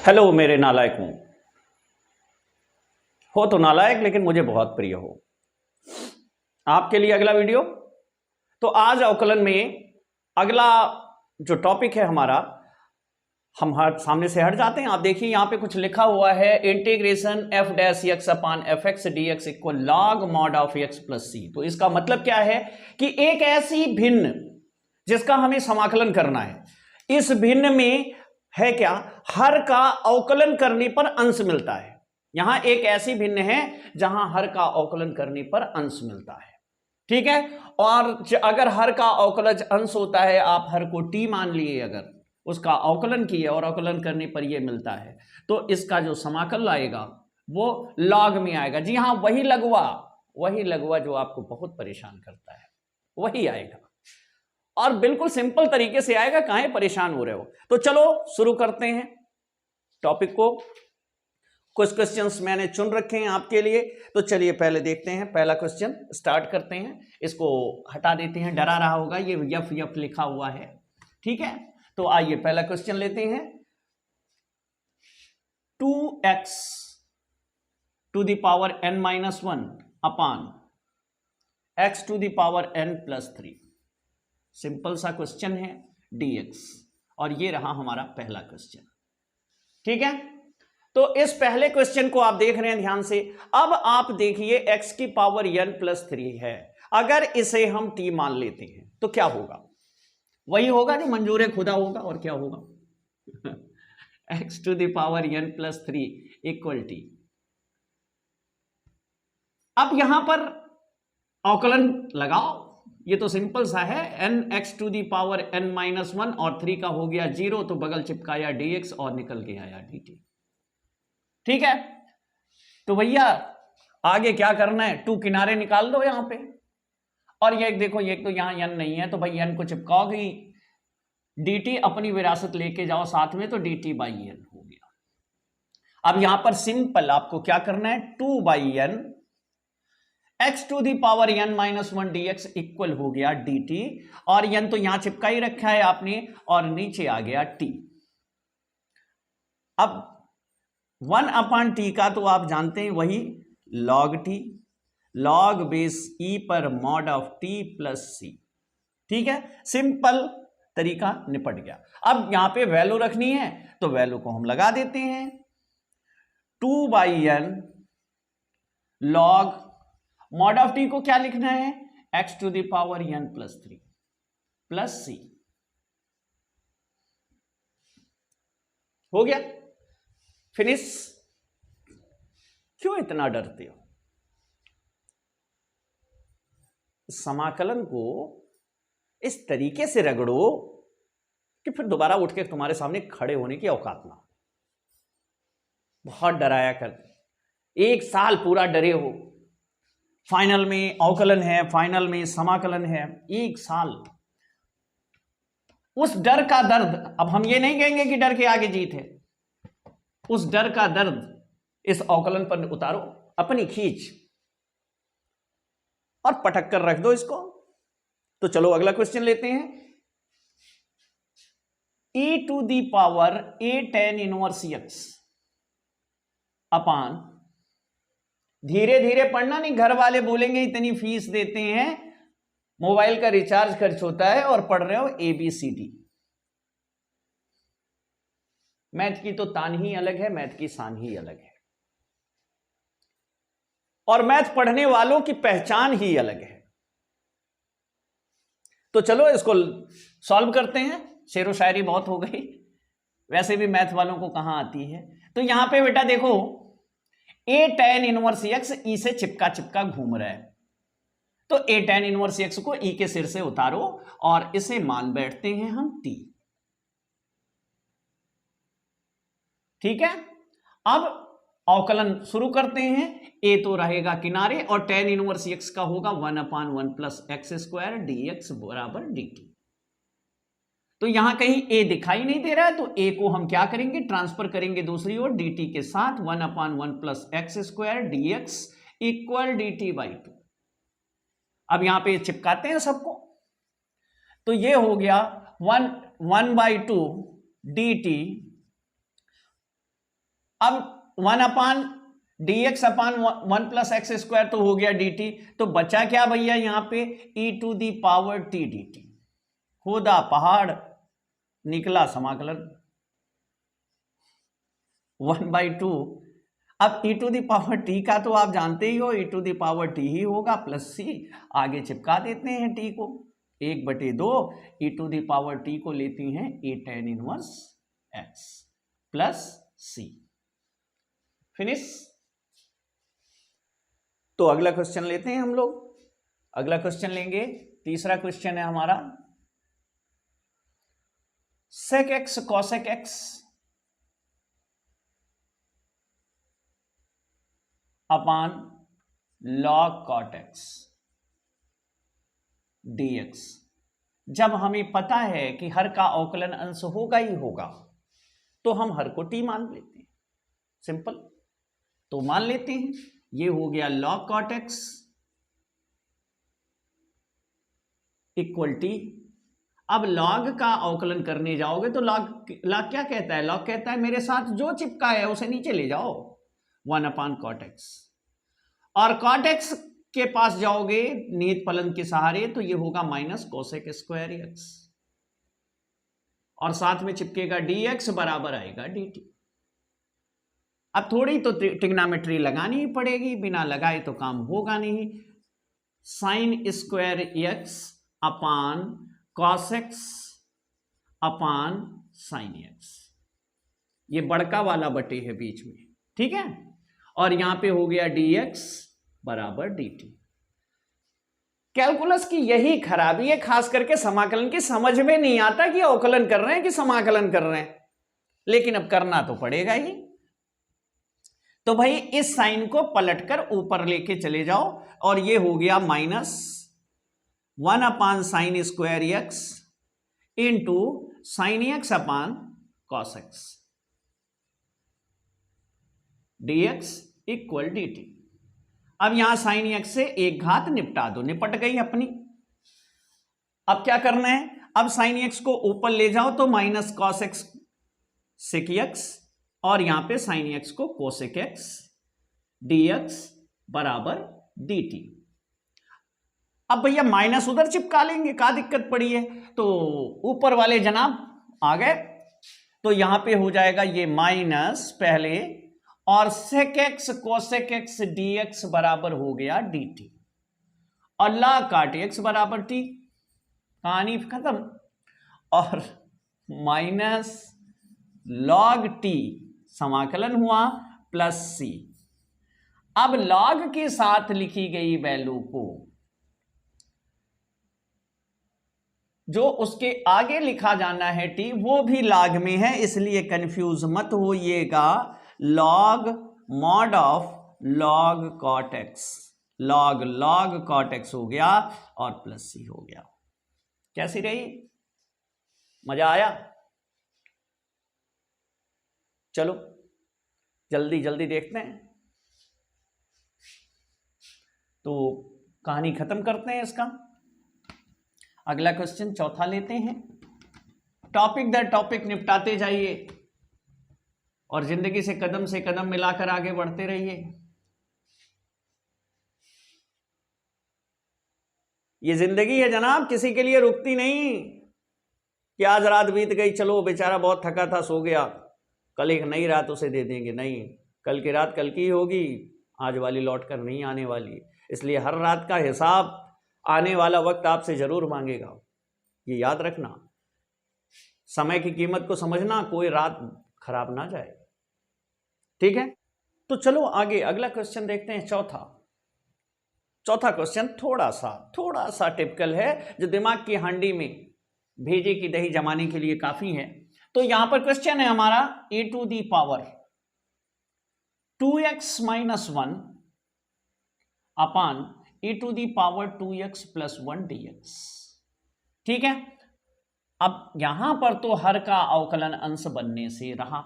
Hello मेरे नालायकों, हो तो नालायक लेकिन मुझे बहुत प्रिय हो। आपके लिए अगला वीडियो। तो आज अवकलन में अगला जो टॉपिक है हमारा, हम सामने से हट जाते हैं। आप देखिए यहां पे कुछ लिखा हुआ है, integration F dash X upon F X D X equal log mod of X plus C. तो इसका मतलब क्या है कि एक ऐसी भिन्न जिसका हमें समाकलन करना है, इस भिन्न में है क्या, हर का अवकलन करने पर अंश मिलता है। यहां एक ऐसी भिन्न है जहां हर का अवकलन करने पर अंश मिलता है, ठीक है। और अगर हर का अवकलज अंश होता है, आप हर को टी मान लिए, अगर उसका अवकलन किए और अवकलन करने पर यह मिलता है, तो इसका जो समाकल आएगा वो लॉग में आएगा। जी हाँ, वही लगवा जो आपको बहुत परेशान करता है वही आएगा, और बिल्कुल सिंपल तरीके से आएगा। काहे परेशान हो रहे हो? तो चलो शुरू करते हैं टॉपिक को। कुछ क्वेश्चंस मैंने चुन रखे हैं आपके लिए, तो चलिए पहले देखते हैं। पहला क्वेश्चन स्टार्ट करते हैं। इसको हटा देते हैं, डरा रहा होगा, ये यफ यफ लिखा हुआ है, ठीक है। तो आइए पहला क्वेश्चन लेते हैं। 2x to the power n-1 upon x to the power n+3, simple सा क्वेश्चन है, dx। और ये रहा हमारा पहला क्वेश्चन, ठीक है। तो इस पहले क्वेश्चन को आप देख रहे हैं ध्यान से। अब आप देखिए x की पावर n+3 है, अगर इसे हम t मान लेते हैं तो क्या होगा? वही होगा जो मंजूर खुदा होगा, और क्या होगा x to the power n+3 equal t। अब यहां पर अवकलन लगाओ, ये तो सिंपल सा है। n(x to the power n-1 और 3 का हो गया 0, तो बगल चिपकाया dx और निकल के आया dt, ठीक है। तो भैया आगे क्या करना है, 2 किनारे निकाल दो यहां पे, और ये देखो, ये तो यहां n नहीं है, तो भाई n को चिपकाओगी, dt अपनी विरासत लेके जाओ साथ में, तो dt बाई n हो गया। अब यहां पर सिंपल आपको क्या करना है, 2/n x to the power n-1 dx equal हो गया dt, और n तो यहां चिपका ही रखा है आपने, और नीचे आ गया t। अब 1/t का तो आप जानते हैं, वही log t, log base e पर mod of t plus c, ठीक है। सिंपल तरीका निपट गया। अब यहां पे वैल्यू रखनी है, तो वैल्यू को हम लगा देते हैं। 2/n log mod of T को क्या लिखना है, x to the power n+3 plus c, हो गया, फिनिश। क्यों इतना डरते हो? समाकलन को इस तरीके से रगड़ो कि फिर दोबारा उठ के तुम्हारे सामने खड़े होने की औकात ना हो। बहुत डराया कर, 1 साल पूरा डरे हो, फाइनल में अवकलन है, फाइनल में समाकलन है, 1 साल उस डर का दर्द। अब हम ये नहीं कहेंगे कि डर के आगे जीत है, उस डर का दर्द इस अवकलन पर उतारो, अपनी खींच, और पटक कर रख दो इसको। तो चलो अगला क्वेश्चन लेते हैं। e to the power a tan inverse x upon, धीरे धीरे पढ़ना, नहीं घर वाले बोलेंगे इतनी फीस देते हैं, मोबाइल का रिचार्ज खर्च होता है और पढ़ रहे हो ABCD। मैथ की तो तान ही अलग है, मैथ की शान ही अलग है, और मैथ पढ़ने वालों की पहचान ही अलग है। तो चलो इसको सॉल्व करते हैं। शेरो शायरी बहुत हो गई, वैसे भी मैथ वालों को कहां आती है। तो यहां पे बेटा देखो, a tan inverse x e से चिपका चिपका घूम रहा है, तो a tan इनवर्स x को e के सिर से उतारो और इसे मान बैठते हैं हम t, ठीक है। अब अवकलन शुरू करते हैं। a तो रहेगा किनारे, और tan इनवर्स x का होगा 1/1 प्लस x² dx बराबर dt। तो यहां कहीं a दिखाई नहीं दे रहा है, तो a को हम क्या करेंगे, ट्रांसफर करेंगे दूसरी ओर dt के साथ, 1/1 plus x² dx equal dt/2। अब यहां पे चिपकाते हैं सबको, तो ये हो गया 1/2 dt अब 1/dx/1 + x² तो हो गया dt, तो बचा क्या भैया यहां पे e⁻t dt। खोदा पहाड़ निकला समाकलन 1/2। अब e⁻t का तो आप जानते ही हो, e⁻t ही होगा प्लस c, आगे चिपका देते हैं t को 1/2 e⁻t को लेती हैं a tan inverse x plus c। Finish. तो अगला क्वेश्चन लेते हैं हम लोग। अगला क्वेश्चन लेंगे, तीसरा क्वेश्चन है हमारा sec x cosec x अपान log cot x dx। जब हमें पता है कि हर का अवकलन अंश होगा ही होगा, तो हम हर को t मान लेते हैं, सिंपल। तो मान लेते हैं ये हो गया log cot x equal t। अब log का अवकलन करने जाओगे तो log क्या कहता है, log कहता है मेरे साथ जो चिपका है उसे नीचे ले जाओ 1/cot x, और cot x के पास जाओगे नियत फलन के सहारे तो ये होगा माइनस cosec स्क्वायर x, और साथ में चिपकेगा dx बराबर आएगा dt। अब थोड़ी तो ट्रिग्नोमेट्री लगानी ही पड़ेगी, बिना लगाए तो काम होगा नहीं। साइन स्क्वायर x अपान cos x अपान साइन x, ये बड़का वाला बटे है बीच में, ठीक है। और यहां पे हो गया dx बराबर dt। कैलकुलस की यही खराबी है, खास करके समाकलन की समझ में नहीं आता कि अवकलन कर रहे हैं कि समाकलन कर रहे हैं, लेकिन अब करना तो पड़ेगा ही। तो भाई इस साइन को पलटकर ऊपर लेके चले जाओ, और ये हो गया minus 1/sin square x into sine x अपान cos x dx equal dt। अब यहां साइन x से एक घात निपटा दो, निपट गई अपनी। अब क्या करना है, अब साइन x को ऊपर ले जाओ तो minus cos x sec x, और यहां पे साइन x को cosec x dx बराबर dt। अब भैया माइनस उधर चिपका लेंगे, क्या दिक्कत पड़ी है, तो ऊपर वाले जनाब आ गए, तो यहां पे हो जाएगा ये माइनस पहले, और sec x cosec x dx बराबर हो गया dt, और log cot x बराबर t, कहानी खत्म। और माइनस log t समाकलन हुआ प्लस c। अब log के साथ लिखी गई वैल्यू को जो उसके आगे लिखा जाना है t, वो भी log में है, इसलिए कंफ्यूज मत होइएगा। log mod of log cot x, log cot x हो गया और प्लस c हो गया। कैसी रही, मजा आया? चलो जल्दी जल्दी देखते हैं, तो कहानी खत्म करते हैं इसका। अगला क्वेश्चन चौथा लेते हैं। टॉपिक दर टॉपिक निपटाते जाइए और जिंदगी से कदम मिलाकर आगे बढ़ते रहिए। ये जिंदगी है जनाब, किसी के लिए रुकती नहीं कि आज रात बीत गई, चलो बेचारा बहुत थका था सो गया, कल एक नई रात उसे दे देंगे। नहीं, कल की रात कल की होगी, आज वाली लौट कर नहीं आने वाली। इसलिए हर रात का हिसाब आने वाला वक्त आपसे जरूर मांगेगा, ये याद रखना। समय की कीमत को समझना, कोई रात खराब ना जाए, ठीक है। तो चलो आगे अगला क्वेश्चन देखते हैं, चौथा क्वेश्चन थोड़ा सा टिपिकल है, जो दिमाग की हांडी में भेजे की दही जमाने के लिए काफी है। तो यहां पर क्वेश्चन है हमारा e⁻2x - 1 अपान e⁻2x + 1 dx, ठीक है। अब यहां पर तो हर का अवकलन अंश बनने से रहा,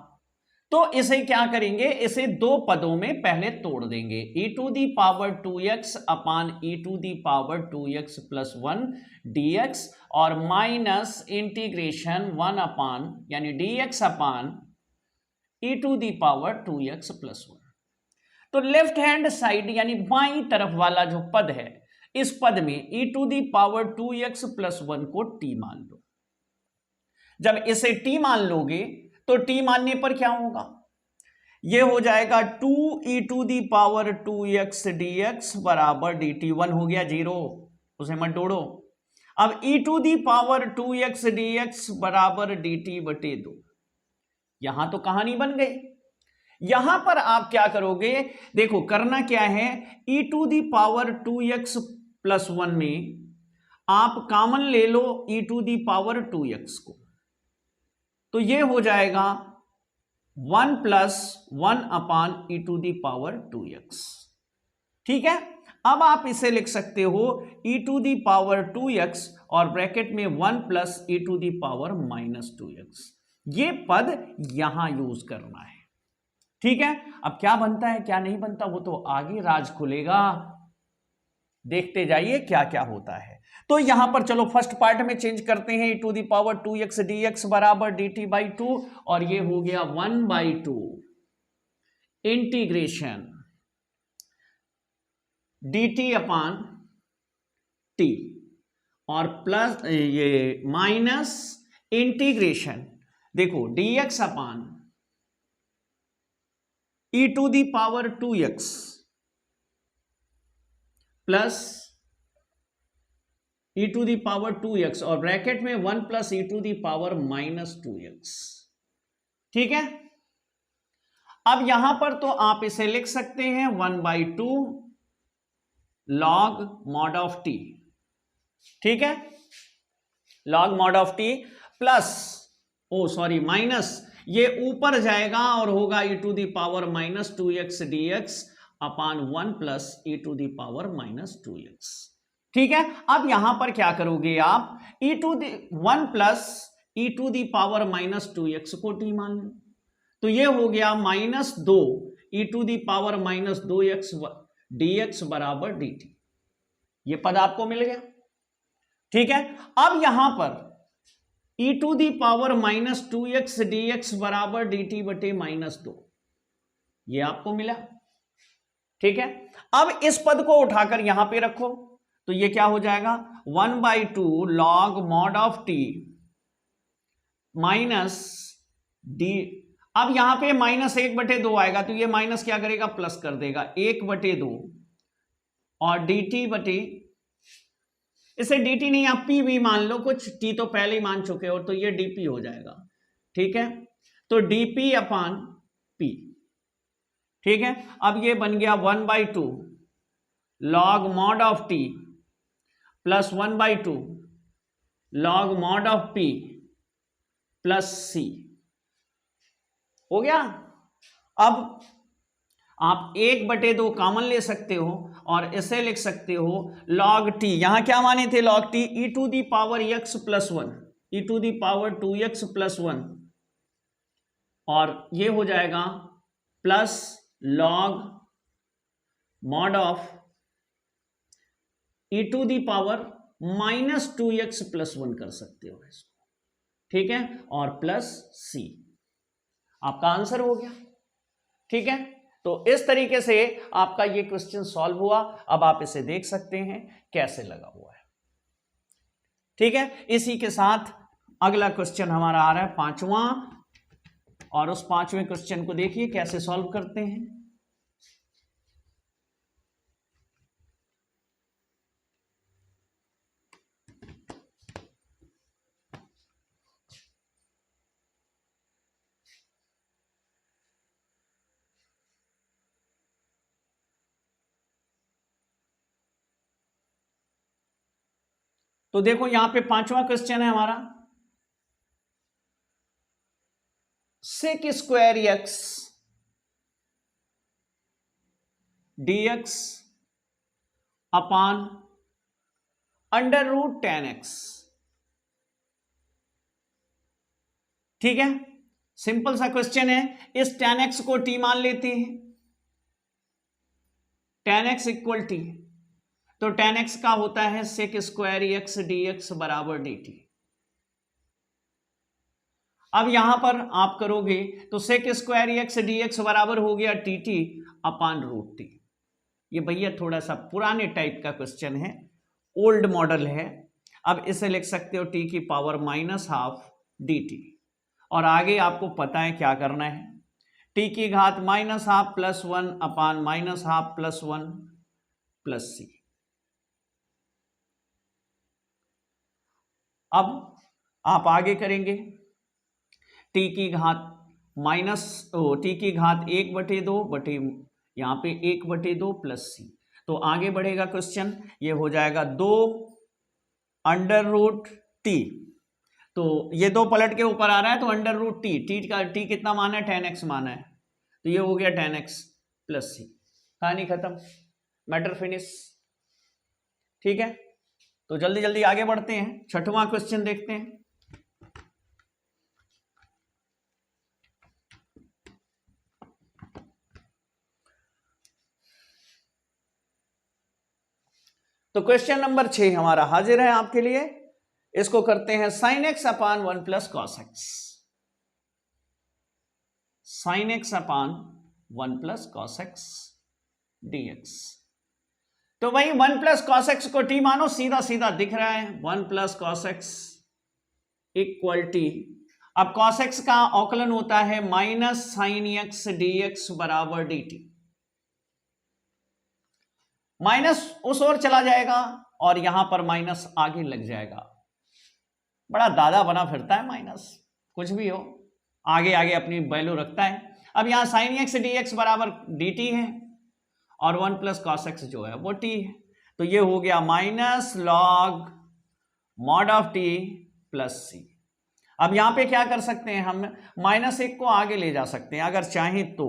तो इसे क्या करेंगे, इसे दो पदों में पहले तोड़ देंगे। e⁻2x अपान e⁻2x + 1 dx और माइनस इंटीग्रेशन 1 अपान यानी dx upon E to the power 2x plus 1। तो लेफ्ट हैंड साइड यानी बाईं तरफ वाला जो पद है, इस पद में E to the power 2x plus 1 को t मान लो। जब इसे t मान लोगे तो t मानने पर क्या होगा, यह हो जाएगा 2e to the power 2x dx बराबर dt। 1 हो गया 0, उसे मत जोड़ो। अब e to the power 2x dx बराबर dt बटे 2। यहां तो कहानी बन गई। यहां पर आप क्या करोगे, देखो करना क्या है, e to the power 2x plus 1 में आप कॉमन ले लो e to the power 2x को, तो यह हो जाएगा 1 plus 1 upon E to the power 2x। ठीक है, अब आप इसे लिख सकते हो e to the power 2x और ब्रैकेट में 1 plus E to the power minus 2x। ये पद यहां यूज करना है। ठीक है, अब क्या बनता है क्या नहीं बनता वो तो आगे राज खुलेगा, देखते जाइए क्या क्या होता है। तो यहां पर चलो फर्स्ट पार्ट में चेंज करते हैं, E to the power 2x dx बराबर dt बाई 2, और ये हो गया 1/2 इंटीग्रेशन dt अपान t, और प्लस ये माइनस इंटीग्रेशन देखो dx upon E to the power 2x plus E to the power 2x और ब्रैकेट में 1 plus E to the power minus 2x। ठीक है, अब यहां पर तो आप इसे लिख सकते हैं 1/2 लॉग मॉड ऑफ टी। ठीक है, log mod of T plus minus, ये ऊपर जाएगा और होगा E to the power minus 2x dx upon 1 plus E to the power minus 2x। ठीक है, अब यहां पर क्या करोगे आप, E to the 1 plus E to the power minus 2x को t मान लो, तो ये हो गया minus 2 E to the power minus 2x dx बराबर dt। ये पद आपको मिल गया। ठीक है, अब यहां पर E to the power minus 2x dx बराबर dt बटे माइनस 2, ये आपको मिला। ठीक है, अब इस पद को उठाकर यहां पे रखो, तो ये क्या हो जाएगा 1/2 log mod of T minus D. अब यहां पे माइनस 1/2 आएगा, तो ये माइनस क्या करेगा, प्लस कर देगा 1/2 और dt बटे, इसे dt नहीं आप p भी मान लो, कुछ t तो पहले ही मान चुके हो, तो ये dp हो जाएगा। ठीक है, तो dp अपान p। ठीक है, अब ये बन गया 1/2 log mod of t plus 1/2 log mod of p plus c हो गया। अब आप 1/2 कॉमन ले सकते हो और इसे लिख सकते हो log t, यहां क्या माने थे log t, e to the power x plus 1 e to the power 2x plus 1, और ये हो जाएगा plus log mod of e to the power minus 2x plus 1 कर सकते हो इसको। ठीक है, और प्लस c, आपका आंसर हो गया। ठीक है, तो इस तरीके से आपका ये क्वेश्चन सॉल्व हुआ। अब आप इसे देख सकते हैं कैसे लगा हुआ है। ठीक है, इसी के साथ अगला क्वेश्चन हमारा आ रहा है 5वां, और उस 5वें क्वेश्चन को देखिए कैसे सॉल्व करते हैं। तो देखो यहां पे 5वां क्वेश्चन है हमारा, sec square x dx upon under root 10x। ठीक है, सिंपल सा क्वेश्चन है। इस 10x को t मान लेते हैं, 10x इक्वल t, तो 10x का होता है सेक स्क्वायर एक्स dx बराबर dt। अब यहां पर आप करोगे तो sec square x D x बराबर हो गया t t upon root t. ये भैया थोड़ा सा पुराने टाइप का क्वेश्चन है, ओल्ड मॉडल है। अब इसे लिख सकते हो टी की power minus half D T, और आगे आपको पता है क्या करना है, टी की घात minus half plus one upon minus half plus one plus C. अब आप आगे करेंगे टी की घात टी की घात 1/2 बटे यहां पे 1/2 प्लस सी। तो आगे बढ़ेगा क्वेश्चन, ये हो जाएगा 2 अंडर रूट टी। तो ये 2 पलट के ऊपर आ रहा है तो अंडर रूट टी, टी कितना माना है 10x माना है, तो ये हो गया 10x प्लस सी। कहानी खत्म, मैटर फिनिश। ठीक है, तो जल्दी जल्दी आगे बढ़ते हैं, छठवां क्वेश्चन देखते हैं। तो क्वेश्चन नंबर 6 हमारा हाजिर है आपके लिए। इसको करते हैं sine X upon 1 plus cos X. Sine X upon 1 plus cos X dx। तो भाई 1 प्लस कॉस एक्स को टी मानो, सीधा सीधा दिख रहा है 1 plus cos X equal T. अब कॉस एक्स का अवकलन होता है माइनस साइन एक्स dx बराबर dt। माइनस उस ओर चला जाएगा और यहां पर माइनस आगे लग जाएगा। बड़ा दादा बना फिरता है माइनस, कुछ भी हो आगे आगे अपनी वैल्यू रखता है। अब यहां साइन एक्स dx बराबर dt है और 1 प्लस कॉस एक्स जो है वो t है। तो ये हो गया minus log mod of t plus C. अब यहां पे क्या कर सकते हैं, हम -1 को आगे ले जा सकते हैं अगर चाहें तो।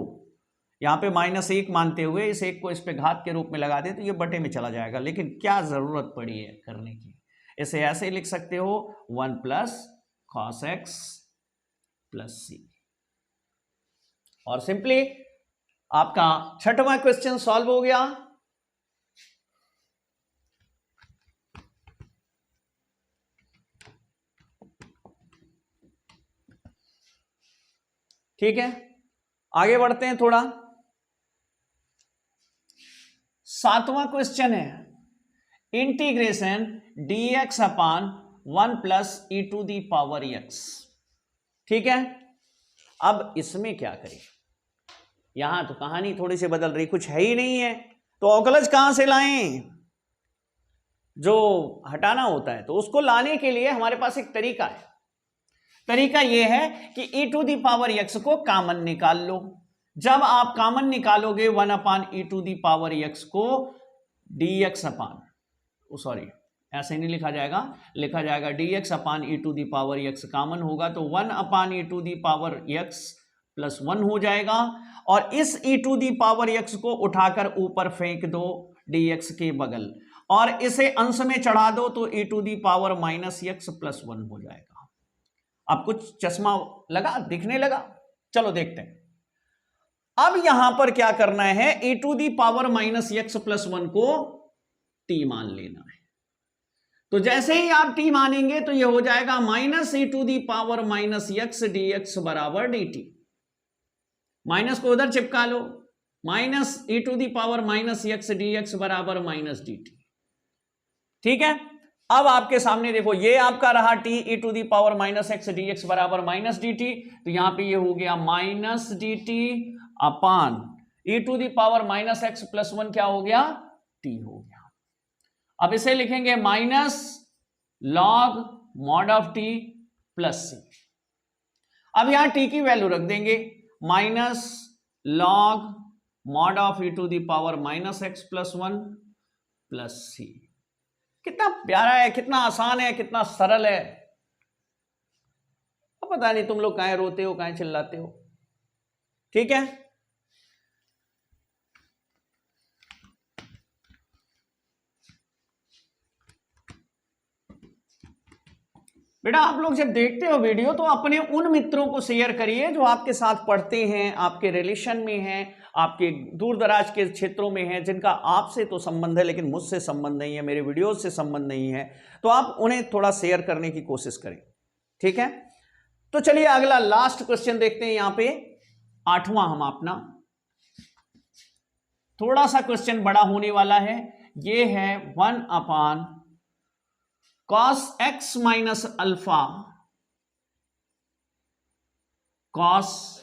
यहां पे -1 मानते हुए इस 1 को इस पे घात के रूप में लगा दे तो ये बटे में चला जाएगा, लेकिन क्या जरूरत पड़ी है करने की। इसे ऐसे ही लिख सकते हो 1 प्लस कॉस एक्स प्लस सी, और सिंपली आपका छठवां क्वेश्चन सॉल्व हो गया। ठीक है, आगे बढ़ते हैं थोड़ा। सातवां क्वेश्चन है integration dx upon 1 plus E to the power x। ठीक है, अब इसमें क्या करें, यहां तो कहानी थोड़ी सी बदल रही, कुछ है ही नहीं है तो अवकलज कहां से लाएं, जो हटाना होता है। तो उसको लाने के लिए हमारे पास एक तरीका है। तरीका यह है कि e to the power x को कॉमन निकाल लो। जब आप कॉमन निकालोगे 1 upon E to the power x को dx अपान, सॉरी ऐसे नहीं लिखा जाएगा, लिखा जाएगा dx upon E to the power x common होगा तो 1 upon E to the power x plus 1 हो जाएगा, और इस e to the power x को उठाकर ऊपर फेंक दो dx के बगल, और इसे अंश में चढ़ा दो तो e to the power minus x plus 1 हो जाएगा। अब कुछ चश्मा लगा, दिखने लगा, चलो देखते हैं। अब यहां पर क्या करना है, e to the power minus x plus 1 को t मान लेना है। तो जैसे ही आप t मानेंगे तो यह हो जाएगा minus e to the power minus x dx बराबर dt। माइनस को उधर चिपका लो, minus e to the power minus x dx बराबर माइनस dt। ठीक है, अब आपके सामने देखो ये आपका रहा t e to the power minus x dx बराबर माइनस dt, तो यहां पे ये हो गया minus dt upon e to the power minus x plus 1 क्या हो गया, t हो गया। अब इसे लिखेंगे minus log mod of t plus C. अब यहां t की वैल्यू रख देंगे minus log mod of e to the power minus x plus 1 plus C. कितना प्यारा है, कितना आसान है, कितना सरल है। अब पता नहीं तुम लोग काहे रोते हो, काहे चिल्लाते हो। ठीक है, बेटा आप लोग जब देखते हो वीडियो तो अपने उन मित्रों को शेयर करिए जो आपके साथ पढ़ते हैं, आपके रिलेशन में हैं, आपके दूर दराज के क्षेत्रों में हैं, जिनका आपसे तो संबंध है लेकिन मुझसे संबंध नहीं है, मेरे वीडियोस से संबंध नहीं है, तो आप उन्हें थोड़ा शेयर करने की कोशिश करें। ठीक है, तो चलिए अगला लास्ट क्वेश्चन देखते हैं यहां पे, आठवां हम अपना, थोड़ा सा क्वेश्चन बड़ा होने वाला है। ये है 1/cos x minus alpha cos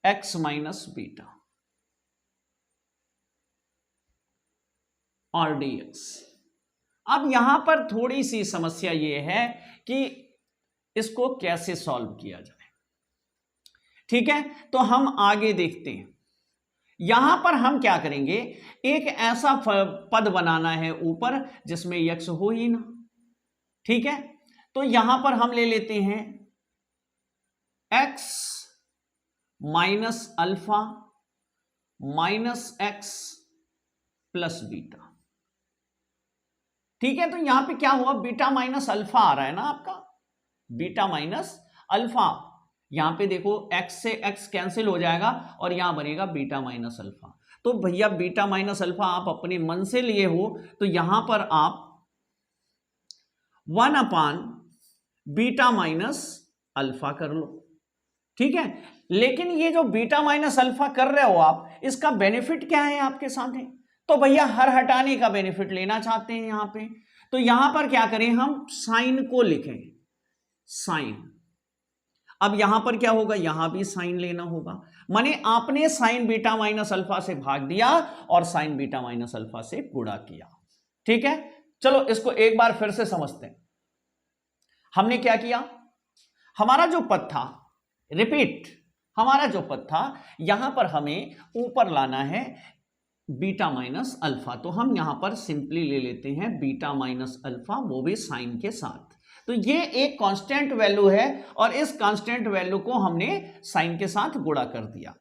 x minus beta और dx। अब यहां पर थोड़ी सी समस्या यह है कि इसको कैसे सॉल्व किया जाए। ठीक है, तो हम आगे देखते हैं। यहां पर हम क्या करेंगे, एक ऐसा पद बनाना है ऊपर जिसमें x हो ही ना। ठीक है, तो यहां पर हम ले लेते हैं x minus alpha minus x plus beta. ठीक है, तो यहां पे क्या हुआ, बीटा माइनस अल्फा आ रहा है ना आपका, बीटा माइनस अल्फा। यहां पे देखो x से x कैंसिल हो जाएगा और यहां बनेगा बीटा माइनस अल्फा। तो भैया बीटा माइनस अल्फा आप अपने मन से लिए हो, तो यहां पर आप 1 बीटा माइनस अल्फा कर लो। ठीक है, लेकिन ये जो बीटा माइनस अल्फा कर रहे हो आप, इसका बेनिफिट क्या है आपके सामने। तो भैया हर हटाने का बेनिफिट लेना चाहते हैं यहां पे, तो यहां पर क्या करें, हम साइन को लिखें, साइन। अब यहां पर क्या होगा, यहां भी साइन लेना होगा, माने आपने साइन बीटा माइनस अल्फा से भाग दिया और साइन बीटा माइनस अल्फा से गुणा किया। ठीक है, चलो इसको एक बार फिर से समझते हैं। हमने क्या किया, हमारा जो पद था, रिपीट, हमारा जो पद था यहां पर हमें ऊपर लाना है बीटा माइनस अल्फा, तो हम यहां पर सिंपली ले लेते हैं बीटा माइनस अल्फा, वो भी साइन के साथ। तो ये एक कांस्टेंट वैल्यू है और इस कांस्टेंट वैल्यू को हमने साइन के साथ गुणा कर दिया।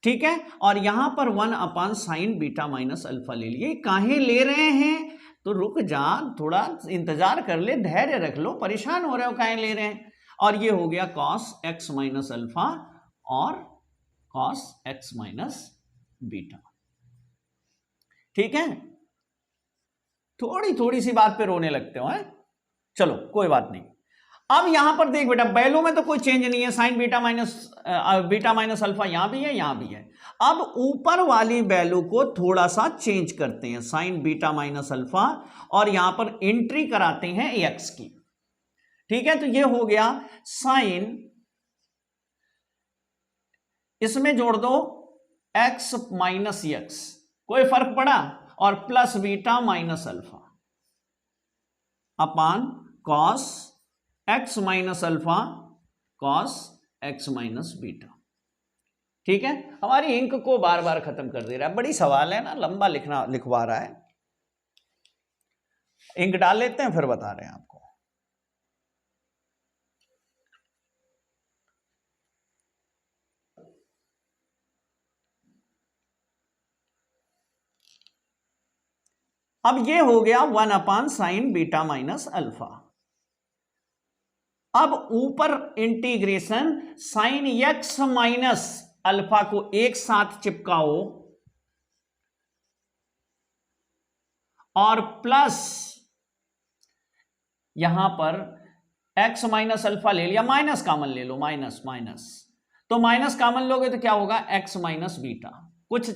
ठीक है, और यहां पर 1 साइन बीटा माइनस अल्फा ले लिए। काहे ले रहे हैं, तो रुक जा, थोड़ा इंतजार कर ले, धैर्य रख लो, परेशान हो रहे हो काहे ले रहे हैं। और ये हो गया cos x माइनस अल्फा और cos x माइनस बीटा। ठीक है, थोड़ी थोड़ी सी बात पे रोने लगते हो हैं, चलो कोई बात नहीं। अब यहां पर देख बेटा, वैल्यू में तो कोई चेंज नहीं है, साइन बीटा माइनस अल्फा यहां भी है यहां भी है। अब ऊपर वाली वैल्यू को थोड़ा सा चेंज करते हैं, साइन बीटा माइनस अल्फा, और यहां पर एंट्री कराते हैं x की। ठीक है, तो ये हो गया साइन, इसमें जोड़ दो x माइनस x, कोई फर्क पड़ा, और प्लस बीटा माइनस अल्फा अपान cos x minus alpha cos x minus beta. ठीक है, हमारी इंक को बार बार खत्म कर दे रहा है, बड़ी सवाल है ना, लंबा लिखवा रहा है। इंक डाल लेते हैं फिर बता रहे हैं आपको। अब ये हो गया 1 साइन बीटा माइनस अल्फा। अब ऊपर integration sine x minus alpha को एक साथ चिपकाओ और प्लस यहां पर x माइनस अल्फा ले लिया, माइनस कॉमन ले लो, माइनस माइनस, तो माइनस कॉमन लोगे तो क्या होगा, x माइनस बीटा। कुछ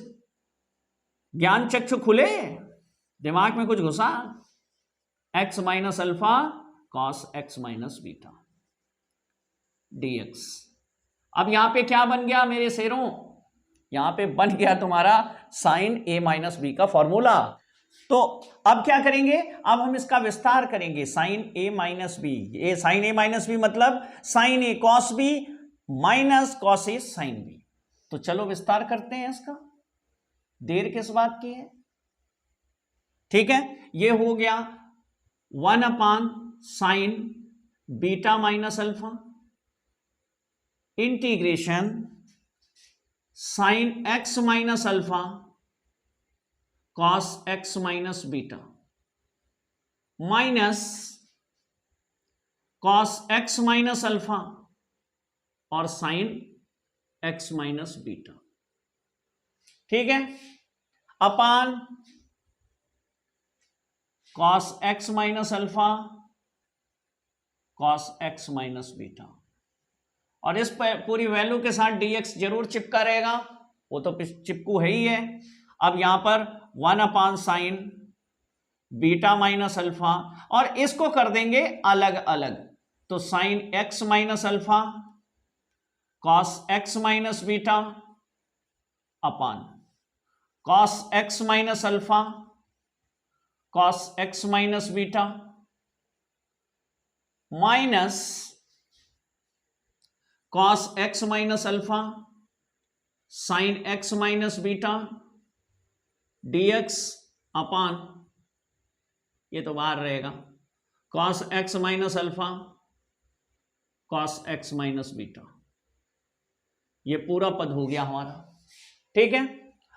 ज्ञान चक्षु खुले, दिमाग में कुछ घुसा, x minus alpha cos x minus beta dx। अब यहां पे क्या बन गया मेरे शेरों, यहां पे बन गया तुम्हारा साइन a माइनस बी का फॉर्मूला। तो अब क्या करेंगे, अब हम इसका विस्तार करेंगे, साइन a माइनस बी, ये साइन a माइनस बी मतलब sine a cos b minus cos a sine b. तो चलो विस्तार करते हैं इसका, देर किस बात की है। ठीक है, ये हो गया 1 sine beta minus alpha integration sine x minus alpha cos x minus beta minus cos x minus alpha और साइन x माइनस बीटा। ठीक है, upon cos x minus alpha cos x minus beta. और इस पूरी value के साथ dx जरूर चिपका रहेगा, वो तो चिपकू है ही है। अब यहां पर 1/sin बीटा माइनस अल्फा, और इसको कर देंगे अलग अलग, तो sin x minus alpha cos x minus beta अपान cos x minus alpha cos x minus beta minus cos x minus alpha sin x minus beta dx अपान, ये तो बाहर रहेगा, cos x minus alpha cos x minus beta, ये पूरा पद हो गया हमारा, ठीक है।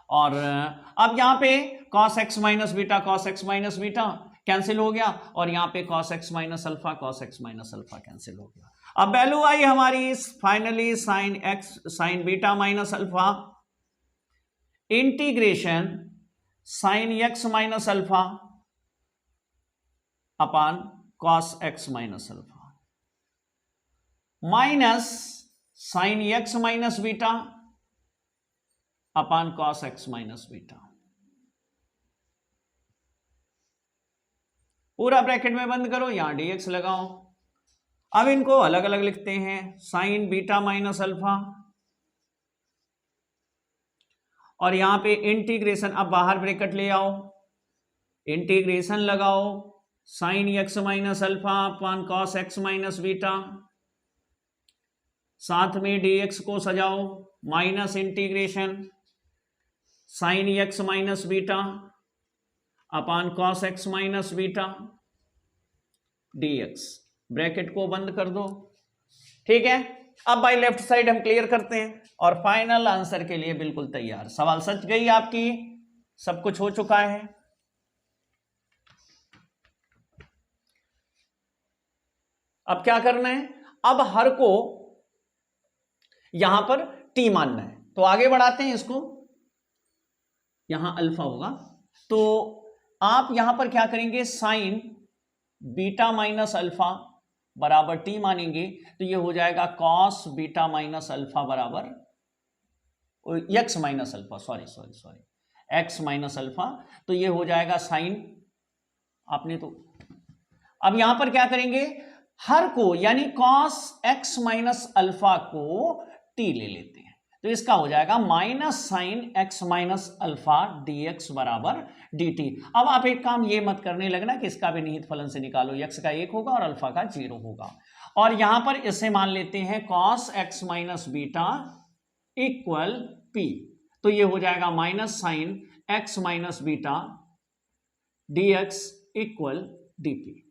और अब यहां पे cos x minus beta cos x minus beta cancel हो गया, और यहां पे cos x minus alpha cancel हो गया। अब वैल्यू आई हमारी finally sin beta minus alpha integration sin x minus alpha अपान cos x minus alpha minus sin x minus beta अपान cos x minus beta, पूरा ब्रैकेट में बंद करो, यहां dx लगाओ। अब इनको अलग अलग लिखते हैं, sin बीटा माइनस अल्फा, और यहां पे इंटीग्रेशन, अब बाहर ब्रैकेट ले आओ, इंटीग्रेशन लगाओ sin x माइनस अल्फा अपान cos x माइनस बीटा, साथ में dx को सजाओ, minus integration sin x minus beta अपान cos x minus beta dx, bracket को बंद कर दो, ठीक है। अब बाई लेफ्ट साइड हम क्लियर करते हैं और फाइनल आंसर के लिए बिल्कुल तैयार। सवाल सच गई आपकी, सब कुछ हो चुका है। अब क्या करना है, अब हर को यहां पर t मानना है, तो आगे बढ़ाते हैं इसको, यहां अल्फा होगा, तो आप यहां पर क्या करेंगे, साइन बीटा माइनस अल्फा बराबर t मानेंगे, तो ये हो जाएगा cos बीटा माइनस अल्फा बराबर x minus alpha, sorry x minus alpha, तो ये हो जाएगा साइन, आपने तो अब यहां पर क्या करेंगे, हर को यानी cos x माइनस अल्फा को t ले लेते हैं, तो इसका हो जाएगा minus sine x minus alpha dx बराबर dt। अब आप एक काम ये मत करने लगना कि इसका भी निहित फलन से निकालो, x का 1 होगा और अल्फा का 0 होगा, और यहां पर इसे मान लेते हैं cos x minus beta equal p, तो ये हो जाएगा minus sine x minus beta dx equal dt।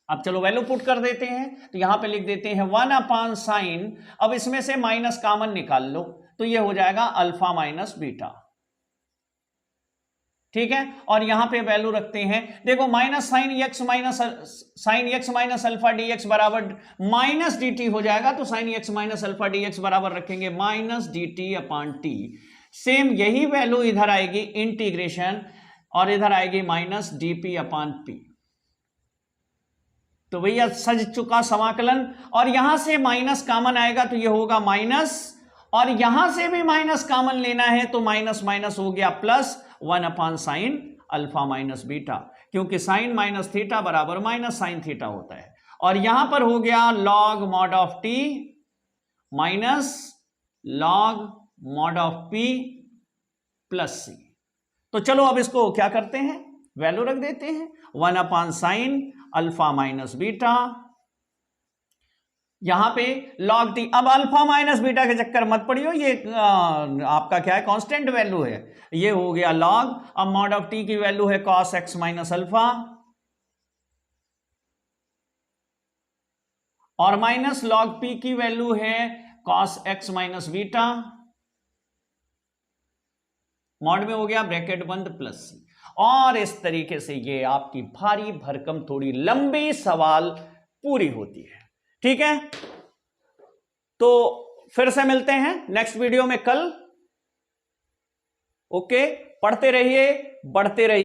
अब चलो वैल्यू पुट कर देते हैं, तो यहां पे लिख देते हैं 1/sin, अब इसमें से माइनस कॉमन निकाल लो, तो ये हो जाएगा अल्फा माइनस बीटा, ठीक है। और यहां पे वैल्यू रखते हैं, देखो minus sine x minus alpha dx बराबर माइनस dt हो जाएगा, तो sine x minus alpha dx बराबर रखेंगे minus dt upon t। Same यही वैल्यू इधर आएगी इंटीग्रेशन, और इधर आएगी माइनस dp अपान p, तो भैया सज चुका समाकलन। और यहां से माइनस कॉमन आएगा, तो ये होगा माइनस, और यहां से भी माइनस कॉमन लेना है, तो माइनस माइनस हो गया plus 1/sin alpha minus beta, क्योंकि साइन माइनस थीटा बराबर माइनस साइन थीटा होता है। और यहां पर हो गया log mod of t minus log mod of p plus c। तो चलो अब इसको क्या करते हैं, वैल्यू रख देते हैं, 1/sin अल्फा माइनस बीटा, यहां पे log t। अब अल्फा माइनस बीटा के चक्कर मत पड़ियो, ये आपका क्या है, कांस्टेंट वैल्यू है, ये हो गया log, अब मॉड ऑफ t की वैल्यू है cos x माइनस अल्फा, और माइनस log p की वैल्यू है cos x minus beta, mod में हो गया ब्रैकेट बंद प्लस c। और इस तरीके से ये आपकी भारी भरकम थोड़ी लंबी सवाल पूरी होती है, ठीक है। तो फिर से मिलते हैं नेक्स्ट वीडियो में कल, ओके। पढ़ते रहिए, बढ़ते रहिए।